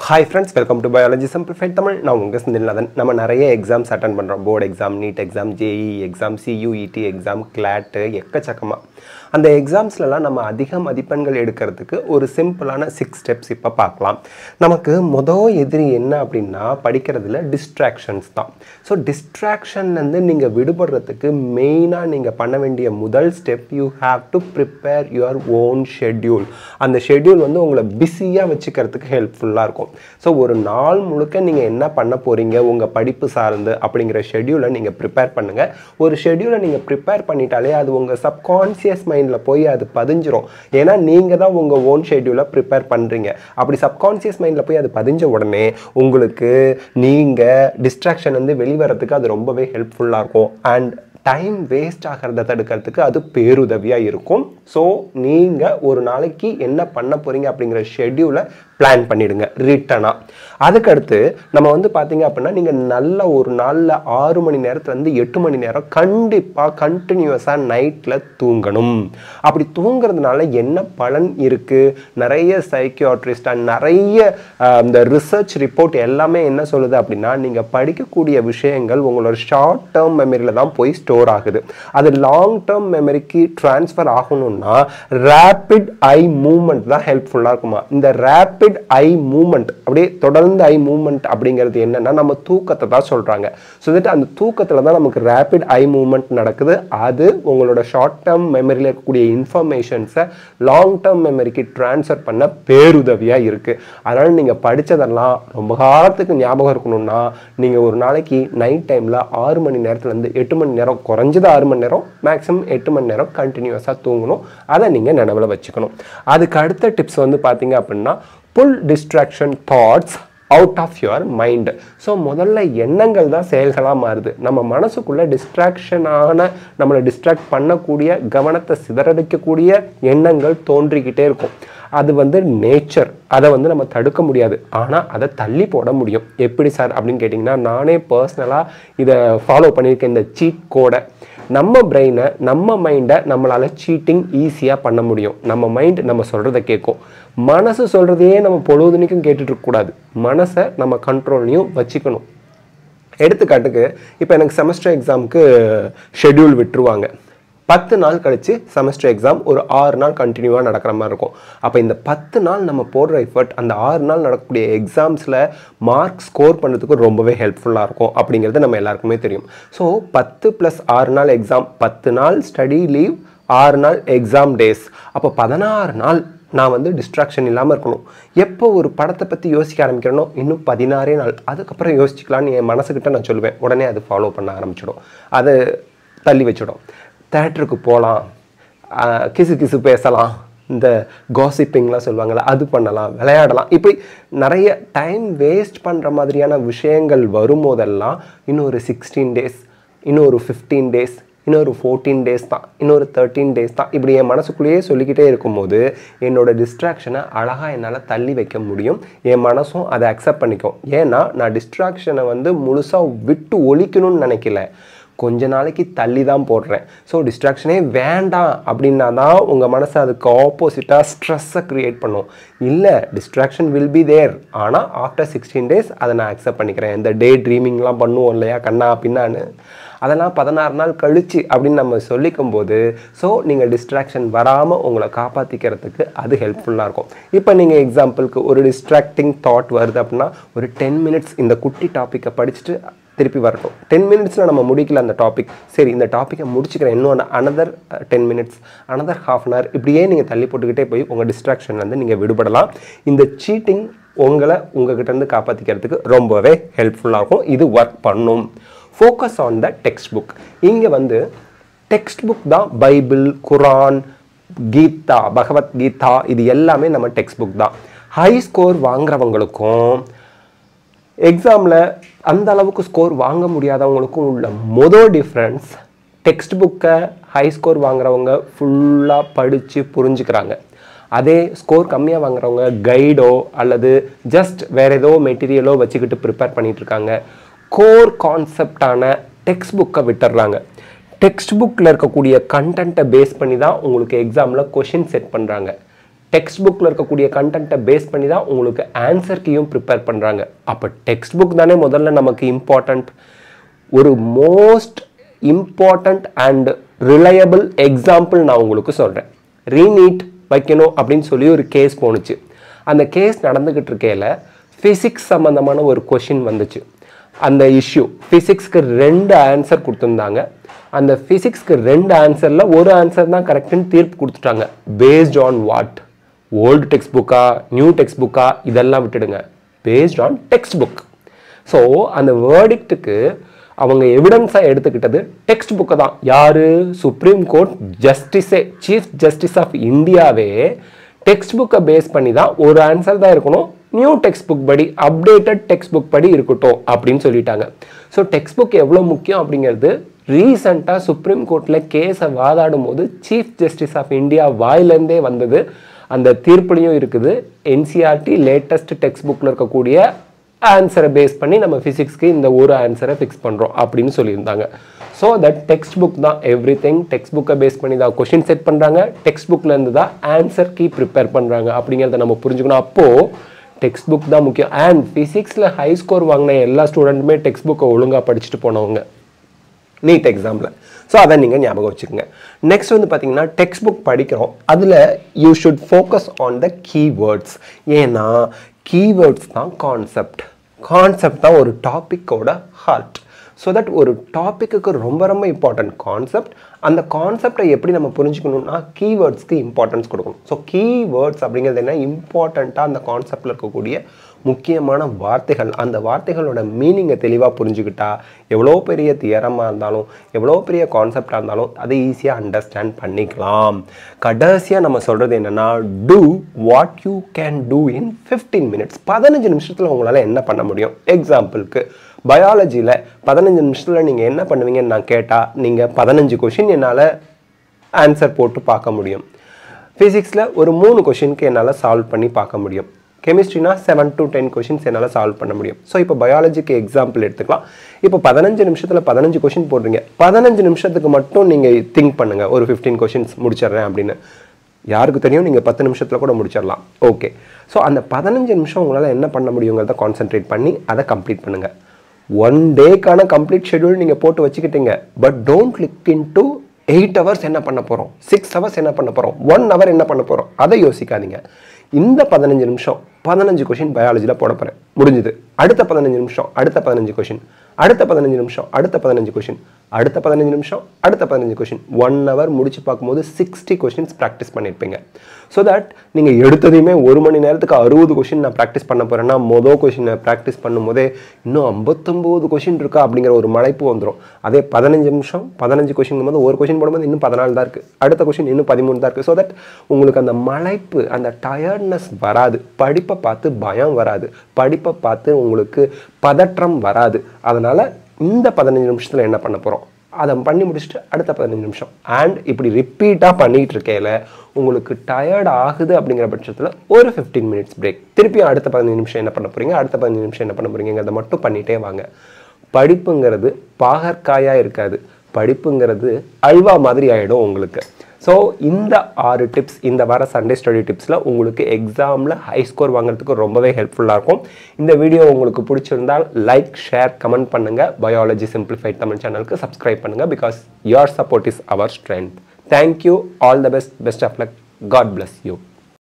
Hi friends, welcome to Biology Simplified Tamil. நான் உங்க செந்தில்நாதன். நம்ம நிறைய எக்ஸாம்ஸ் அட்டெண்ட் பண்றோம். Board exam, NEET exam, JEE exam, CUET exam, CLAT எக்கச்சக்கமா. அந்த எக்ஸாம்ஸ்லலாம் நம்ம அதிக மதிப்பெண்கள் எடுக்கிறதுக்கு ஒரு சிம்பிளான 6 ஸ்டெப்ஸ் இப்போ பார்க்கலாம். நமக்கு எதிரி என்ன அப்படின்னா படிக்கிறதுல டிஸ்ட்ராக்ஷன்ஸ் தான். ஸோ டிஸ்ட்ராக்ஷன்லேருந்து நீங்கள் விடுபடுறதுக்கு மெயினாக நீங்கள் பண்ண வேண்டிய முதல் step you have to prepare your own schedule. அந்த ஷெட்யூல் வந்து உங்களை பிஸியாக வச்சுக்கிறதுக்கு ஹெல்ப்ஃபுல்லாக இருக்கும். ஸோ ஒரு நாள் முழுக்க நீங்கள் என்ன பண்ண போகிறீங்க உங்கள் படிப்பு சார்ந்து அப்படிங்கிற ஷெட்யூலை நீங்கள் ப்ரிப்பேர் பண்ணுங்கள். ஒரு ஷெட்யூலை நீங்கள் ப்ரிப்பேர் பண்ணிட்டாலே அது உங்கள் சப்கான்ஷியஸ் மைண்டில் போய் அது பதிஞ்சிரும். ஏன்னா நீங்கள் தான் உங்கள் ஓன் ஷெட்யூலை ப்ரிப்பேர் பண்ணுறீங்க. அப்படி சப்கான்ஷியஸ் மைண்டில் போய் அது பதிஞ்ச உடனே உங்களுக்கு நீங்கள் டிஸ்ட்ராக்ஷன் வந்து வெளிவரத்துக்கு அது ரொம்பவே ஹெல்ப்ஃபுல்லாக இருக்கும். அண்ட் டைம் வேஸ்ட் ஆகிறத தடுக்கிறதுக்கு அது பேருதவியாக இருக்கும். ஸோ நீங்கள் ஒரு நாளைக்கு என்ன பண்ண போகிறீங்க அப்படிங்கிற ஷெட்யூலை பிளான் பண்ணிவிடுங்க ரிட்டனாக. அதுக்கடுத்து நம்ம வந்து பார்த்தீங்க அப்படின்னா நீங்கள் நல்ல ஒரு நாளில் 6 மணி நேரத்துலேருந்து 8 மணி நேரம் கண்டிப்பாக கண்டினியூஸாக நைட்டில் தூங்கணும். அப்படி தூங்குறதுனால என்ன பலன் இருக்குது? நிறைய சைக்கியாட்ரிஸ்ட் அண்ட் நிறைய இந்த ரிசர்ச் ரிப்போர்ட் எல்லாமே என்ன சொல்லுது அப்படின்னா நீங்கள் படிக்கக்கூடிய விஷயங்கள் உங்களோட ஷார்ட் டேர்ம் மெமரியில் தான் போய் ஸ்டோர் ஆகுது. அது லாங் டேர்ம் மெமரிக்கு ட்ரான்ஸ்ஃபர் ஆகணும்னா ரேபிட் ஐ மூவ்மெண்ட் தான் ஹெல்ப்ஃபுல்லாக இருக்குமா. இந்த ரேபிட் ஐ மூவ்மெண்ட் அப்படியே தொடர்ந்து ஐ மூவ்மெண்ட் அப்படிங்கிறது என்னன்னா நம்ம தூக்கத்தை தான் சொல்றாங்க. ஸோ தட் அந்த தூக்கத்தில் தான் நமக்கு ரேபிட் ஐ மூவ்மெண்ட் நடக்குது. அது உங்களோட ஷார்ட் டேர்ம் மெமரியில் இருக்கக்கூடிய இன்ஃபர்மேஷன்ஸை லாங் டேர்ம் மெமரிக்கு ட்ரான்ஸ்ஃபர் பண்ண பேருதவியாக இருக்குது. அதனால் நீங்கள் படித்ததெல்லாம் ரொம்ப காலத்துக்கு ஞாபகம் இருக்கணும்னா நீங்கள் ஒரு நாளைக்கு நைட் டைமில் 6 மணி நேரத்துலேருந்து 8 மணி நேரம், குறைஞ்சது 6 மணி நேரம், மேக்ஸிமம் 8 மணி நேரம் கண்டினியூஸாக தூங்கணும். அதை நீங்கள் நினைவில் வச்சுக்கணும். அதுக்கு அடுத்த டிப்ஸ் வந்து பார்த்தீங்க அப்படின்னா pull distraction thoughts out of your mind. So முதல்ல எண்ணங்கள் தான் செயல்களாக மாறுது. நம்ம மனசுக்குள்ளே டிஸ்ட்ராக்ஷனான நம்மளை டிஸ்ட்ராக்ட் பண்ணக்கூடிய கவனத்தை சிதறடிக்கக்கூடிய எண்ணங்கள் தோன்றிக்கிட்டே இருக்கும். அது வந்து நேச்சர், அதை வந்து நம்ம தடுக்க முடியாது. ஆனால் அதை தள்ளி போட முடியும். எப்படி சார் அப்படின்னு கேட்டிங்கன்னா நானே பர்சனலாக இதை ஃபாலோ பண்ணியிருக்கேன். இந்த சீட் கோடை நம்ம பிரெயினை நம்ம மைண்டை நம்மளால் சீட்டிங் ஈஸியாக பண்ண முடியும். நம்ம மைண்ட் நம்ம சொல்கிறத கேட்கும். மனசு சொல்கிறதையே நம்ம பொழுதுனிக்கும் கேட்டுட்ருக்கக்கூடாது. மனசை நம்ம கண்ட்ரோல்லையும் வச்சுக்கணும். எடுத்துக்காட்டுக்கு இப்போ எனக்கு செமஸ்டர் எக்ஸாமுக்கு ஷெட்யூல் விட்டுருவாங்க. 10 நாள் கழித்து செமஸ்டர் எக்ஸாம் ஒரு 6 நாள் கண்டினியூவாக நடக்கிற மாதிரி இருக்கும். அப்போ இந்த 10 நாள் நம்ம போடுற எஃபர்ட் அந்த 6 நாள் நடக்கக்கூடிய எக்ஸாம்ஸில் மார்க் ஸ்கோர் பண்ணுறதுக்கு ரொம்பவே ஹெல்ப்ஃபுல்லாக இருக்கும் அப்படிங்கிறது நம்ம எல்லாருக்குமே தெரியும். ஸோ 10 + 6 நாள் எக்ஸாம், 10 நாள் ஸ்டடி லீவ், 6 நாள் எக்ஸாம் டேஸ். அப்போ 16 நாள் நான் வந்து டிஸ்ட்ராக்ஷன் இல்லாமல் இருக்கணும். எப்போ ஒரு படத்தை பற்றி யோசிக்க ஆரம்பிக்கிறேனோ இன்னும் 16 நாள் அதுக்கப்புறம் யோசிக்கலான்னு என் மனசுக்கிட்ட நான் சொல்லுவேன். உடனே அது ஃபாலோ பண்ண ஆரம்பிச்சிடும். அதை தள்ளி வச்சிடும். தேட்டருக்கு போகலாம், கிசு பேசலாம், இந்த காசிப்பிங்லாம் சொல்லுவாங்கள்ல அது பண்ணலாம், விளையாடலாம். இப்படி நிறைய டைம் வேஸ்ட் பண்ணுற மாதிரியான விஷயங்கள் வரும்போதெல்லாம் இன்னொரு 16 டேஸ், இன்னொரு 15 டேஸ், இன்னொரு 14 டேஸ் தான், இன்னொரு 13 டேஸ் தான், இப்படி என் மனசுக்குள்ளேயே சொல்லிக்கிட்டே இருக்கும்போது என்னோட டிஸ்ட்ராக்ஷனை அழகாக என்னால் தள்ளி வைக்க முடியும். என் மனசும் அதை அக்செப்ட் பண்ணிக்கும். ஏன்னா நான் டிஸ்ட்ராக்ஷனை வந்து முழுசாக விட்டு ஒழிக்கணும்னு நினைக்கல, கொஞ்ச நாளைக்கு தள்ளி தான் போடுறேன். ஸோ டிஸ்ட்ராக்ஷனே வேண்டாம் அப்படின்னா தான் உங்கள் மனசு அதுக்கு ஆப்போசிட்டாக ஸ்ட்ரெஸ்ஸை க்ரியேட் பண்ணும். இல்லை, டிஸ்ட்ராக்ஷன் வில் பி தேர், ஆனால் ஆஃப்டர் 16 டேஸ் அதை நான் அக்செப்ட் பண்ணிக்கிறேன். இந்த டே ட்ரீமிங்லாம் பண்ணுவோம் இல்லையா கண்ணா பின்னான்னு, அதெல்லாம் 16 நாள் கழிச்சு அப்படின்னு நம்ம சொல்லிக்கும் போது ஸோ நீங்கள் டிஸ்ட்ராக்ஷன் வராமல் உங்களை காப்பாற்றிக்கிறதுக்கு அது ஹெல்ப்ஃபுல்லாக இருக்கும். இப்போ நீங்கள் எக்ஸாம்பிளுக்கு ஒரு டிஸ்ட்ராக்டிங் தாட் வருது அப்படின்னா ஒரு 10 மினிட்ஸ் இந்த குட்டி டாப்பிக்கை படிச்சுட்டு திருப்பி வரட்டும். 10 மினிட்ஸில் நம்ம முடிக்கல அந்த டாபிக், சரி இந்த டாப்பிக்கை முடிச்சுக்கிறேன், இன்னொன்று another 10 minutes, another ½ an hour, இப்படியே நீங்கள் தள்ளி போட்டுக்கிட்டே போய் உங்கள் டிஸ்ட்ராக்ஷன்லேருந்து நீங்கள் விடுபடலாம். இந்த சீட்டிங் உங்களை உங்ககிட்டேருந்து காப்பாற்றிக்கிறதுக்கு ரொம்பவே ஹெல்ப்ஃபுல்லாக இருக்கும். இது ஒர்க் பண்ணும். Focus on the text book. இங்கே வந்து டெக்ஸ்ட் புக் தான் பைபிள், குரான், கீதா, பகவத்கீதா, இது எல்லாமே நம்ம டெக்ஸ்ட் புக் தான். ஹை ஸ்கோர் வாங்குறவங்களுக்கும் எக்ஸாமில் அந்த அளவுக்கு ஸ்கோர் வாங்க முடியாதவங்களுக்கும் உள்ள டிஃப்ரென்ஸ், டெக்ஸ்ட் புக்கை ஹை ஸ்கோர் வாங்குறவங்க ஃபுல்லாக படித்து புரிஞ்சுக்கிறாங்க. அதே ஸ்கோர் கம்மியாக வாங்குறவங்க கைடோ அல்லது ஜஸ்ட் வேறு ஏதோ மெட்டீரியலோ வச்சுக்கிட்டு ப்ரிப்பேர் பண்ணிகிட்ருக்காங்க. கோர் கான்செப்டான டெக்ஸ்ட் புக்கை விட்டுடுறாங்க. டெக்ஸ்ட் புக்கில் இருக்கக்கூடிய கண்டென்ட்டை பேஸ் பண்ணி தான் உங்களுக்கு எக்ஸாமில் கொஷின் செட் பண்ணுறாங்க. டெக்ஸ்ட் புக்கில் இருக்கக்கூடிய கண்டென்ட்டை பேஸ் பண்ணி தான் உங்களுக்கு ஆன்சர் கீயும் ப்ரிப்பேர் பண்ணுறாங்க. அப்போ டெக்ஸ்ட் புக் தானே முதல்ல நமக்கு இம்பார்ட்டண்ட். ஒரு most important and reliable example நான் உங்களுக்கு சொல்கிறேன். ரீநீட் வைக்கணும் அப்படின்னு சொல்லி ஒரு கேஸ் போணுச்சு. அந்த கேஸ் நடந்துக்கிட்டு இருக்கையில் ஃபிசிக்ஸ் சம்மந்தமான ஒரு கொஷின் வந்துச்சு. அந்த இஷ்யூ ஃபிசிக்ஸ்க்கு 2 ஆன்சர் கொடுத்துருந்தாங்க. அந்த ஃபிசிக்ஸ்க்கு 2 ஆன்சரில் ஒரு ஆன்சர் தான் கரெக்டுன்னு தீர்ப்பு கொடுத்துட்டாங்க. Based on what? Old text புக்கா, நியூ டெக்ஸ்ட் புக்கா, இதெல்லாம் விட்டுடுங்க. Based on text book. So அந்த வேர்டிக்ட்டுக்கு அவங்க எவிடன்ஸாக எடுத்துக்கிட்டது டெக்ஸ்ட் புக்கை தான். யார்? சுப்ரீம் கோர்ட் ஜஸ்டிஸே, சீஃப் ஜஸ்டிஸ் ஆஃப் இந்தியாவே டெக்ஸ்ட் புக்கை பேஸ் பண்ணி தான் ஒரு ஆன்சர் தான் இருக்கணும், நியூ டெக்ஸ்ட் புக் படி, அப்டேட்டட் டெக்ஸ்ட் புக் படி இருக்கட்டும் அப்படின்னு சொல்லிட்டாங்க. ஸோ டெக்ஸ்ட் புக் எவ்வளோ முக்கியம் அப்படிங்கிறது ரீசெண்டாக சுப்ரீம் கோர்ட்டில் கேஸை வாதாடும் போது சீஃப் ஜஸ்டிஸ் ஆஃப் இந்தியா வாயிலேருந்தே வந்தது. அந்த தீர்ப்புலையும் இருக்குது. என்சிஆர்டி லேட்டஸ்ட் டெக்ஸ்ட் புக்கில் இருக்கக்கூடிய ஆன்சரை பேஸ் பண்ணி நம்ம ஃபிசிக்ஸ்க்கு இந்த ஒரு ஆன்சரை ஃபிக்ஸ் பண்ணுறோம் அப்படின்னு சொல்லியிருந்தாங்க. ஸோ தட் டெக்ஸ்ட் புக் தான் எவ்ரி திங். டெக்ஸ்ட் புக்கை பேஸ் பண்ணி தான் கொஷின் செட் பண்ணுறாங்க. டெக்ஸ்ட் புக்லேருந்து தான் ஆன்சர் கீ ப்ரிப்பேர் பண்ணுறாங்க அப்படிங்கிறத நம்ம புரிஞ்சுக்கணும். அப்போது டெக்ஸ்ட் புக் தான் முக்கியம். அண்ட் ஃபிசிக்ஸில் ஹை ஸ்கோர் வாங்கின எல்லா ஸ்டூடெண்ட்டுமே டெக்ஸ்ட் புக்கை ஒழுங்காக படிச்சுட்டு போனவங்க நீட் எக்ஸாமில். ஸோ அதை நீங்கள் ஞாபகம் வச்சுக்கோங்க. நெக்ஸ்ட் வந்து பார்த்தீங்கன்னா டெக்ஸ்ட் புக் படிக்கிறோம். அதில் you should focus on the keywords. ஏன்னா கீவேர்ட்ஸ் தான் கான்செப்ட். கான்செப்ட் தான் ஒரு டாப்பிக்கோட ஹார்ட். ஸோ தட் ஒரு டாப்பிக்கு ரொம்ப ரொம்ப இம்பார்ட்டன்ட் கான்செப்ட். அந்த கான்செப்டை எப்படி நம்ம புரிஞ்சுக்கணும்னா கீவேர்ட்ஸ்க்கு இம்பார்ட்டன்ஸ் கொடுக்கணும். ஸோ கீவேர்ட்ஸ் அப்படிங்கிறது என்ன? இம்பார்ட்டண்ட்டாக அந்த கான்செப்டில் இருக்கக்கூடிய முக்கியமான வார்த்தைகள். அந்த வார்த்தைகளோட மீனிங்கை தெளிவாக புரிஞ்சுக்கிட்டா எவ்வளோ பெரிய தியரமாக இருந்தாலும் எவ்வளோ பெரிய கான்செப்டாக இருந்தாலும் அதை ஈஸியாக அண்டர்ஸ்டாண்ட் பண்ணிக்கலாம். கடைசியாக நம்ம சொல்கிறது என்னென்னா, do what you can do in 15 minutes. 15 நிமிஷத்தில் உங்களால் என்ன பண்ண முடியும்? எக்ஸாம்பிளுக்கு பயாலஜியில் 15 நிமிஷத்தில் நீங்கள் என்ன பண்ணுவீங்கன்னு நான் கேட்டால் நீங்கள் 15 கொஷின் என்னால் ஆன்சர் போட்டு பார்க்க முடியும். ஃபிசிக்ஸில் ஒரு 3 கொஷினுக்கு என்னால் சால்வ் பண்ணி பார்க்க முடியும். கெமிஸ்ட்ரினா 7 to 10 கொஷின்ஸ் என்னால் சால்வ் பண்ண முடியும். ஸோ இப்போ பயாலஜிக்கு எக்ஸாம்பிள் எடுத்துக்கலாம். இப்போ 15 நிமிஷத்தில் 15 கொஷின் போடுறீங்க. 15 நிமிஷத்துக்கு மட்டும் நீங்கள் திங்க் பண்ணுங்கள், ஒரு 15 கொஷின்ஸ் முடிச்சிடுறேன் அப்படின்னு. யாருக்கு தெரியும், நீங்கள் 10 நிமிஷத்தில் கூட முடிச்சிடலாம். ஓகே, ஸோ அந்த 15 நிமிஷம் உங்களால் என்ன பண்ண முடியுங்கிறத கான்சென்ட்ரேட் பண்ணி அதை கம்ப்ளீட் பண்ணுங்கள். 1 டேக்கான கம்ப்ளீட் ஷெட்யூல் நீங்கள் போட்டு வச்சுக்கிட்டீங்க. But don't click into 8 hours என்ன பண்ண போகிறோம், 6 ஹவர்ஸ் என்ன பண்ண போகிறோம், 1 ஹவர் என்ன பண்ண போகிறோம், அதை யோசிக்காதீங்க. இந்த 15 நிமிஷம் 15 கொஷின் பயாலஜியில் போட போகிறேன், முடிஞ்சுது. அடுத்த 15 நிமிஷம் அடுத்த 15 கொஷின், அடுத்த 15 நிமிஷம் அடுத்த 15 கொஷின், அடுத்த 15 நிமிஷம் அடுத்த 15 கொஷின். 1 ஹவர் முடிச்சு பார்க்கும்போது 60 கொஷின்ஸ் ப்ராக்டிஸ் பண்ணியிருப்பீங்க. ஸோ தட் நீங்கள் எடுத்ததையுமே 1 மணி நேரத்துக்கு 60 கொஷின் நான் ப்ராக்டிஸ் பண்ண போகிறேன்னா மொதல் கொஷினை ப்ராக்டிஸ் பண்ணும்போதே இன்னும் 59 கொஷின் இருக்கா அப்படிங்கிற ஒரு மலைப்பு வந்துடும். அதே 15 நிமிஷம் 15 கொஷின் போது ஒரு கொஷின் போடும்போது இன்னும் 14 தான் இருக்குது, அடுத்த கொஷின் இன்னும் 13 தான் இருக்குது. ஸோ தட் உங்களுக்கு அந்த மலைப்பு, அந்த டயர்ட்னஸ் வராது, படிப்பை பார்த்து பயம் வராது, படிப்பை பார்த்து உங்களுக்கு பதற்றம் வராது. அதனால் இந்த 15 நிமிஷத்தில் என்ன பண்ண போகிறோம் அதை பண்ணி முடிச்சுட்டு அடுத்த 15 நிமிஷம் அண்ட் இப்படி ரிப்பீட்டாக பண்ணிகிட்டு இருக்கையில் உங்களுக்கு டயர்ட் ஆகுது அப்படிங்கிற பட்சத்தில் ஒரு 15 மினிட்ஸ் பிரேக், திருப்பியும் அடுத்த 15 நிமிஷம் என்ன பண்ண போகிறீங்க, அடுத்த 15 நிமிஷம் என்ன பண்ண போகிறீங்கிறத மட்டும் பண்ணிகிட்டே வாங்க. படிப்புங்கிறது பாகற்காயாக இருக்காது, படிப்புங்கிறது அல்வா மாதிரி ஆகிடும் உங்களுக்கு. ஸோ இந்த 6 டிப்ஸ் இந்த வார சண்டே ஸ்டடி டிப்ஸில் உங்களுக்கு எக்ஸாமில் ஹை ஸ்கோர் வாங்குறதுக்கு ரொம்பவே ஹெல்ப்ஃபுல்லாக இருக்கும். இந்த வீடியோ உங்களுக்கு பிடிச்சிருந்தால் லைக், ஷேர், கமெண்ட் பண்ணுங்கள். பயாலஜி சிம்பிளிஃபைட் தமிழ் சேனலுக்கு சப்ஸ்கிரைப் பண்ணுங்கள். Because your support is our strength. Thank you. All the best. Best of luck. God bless you.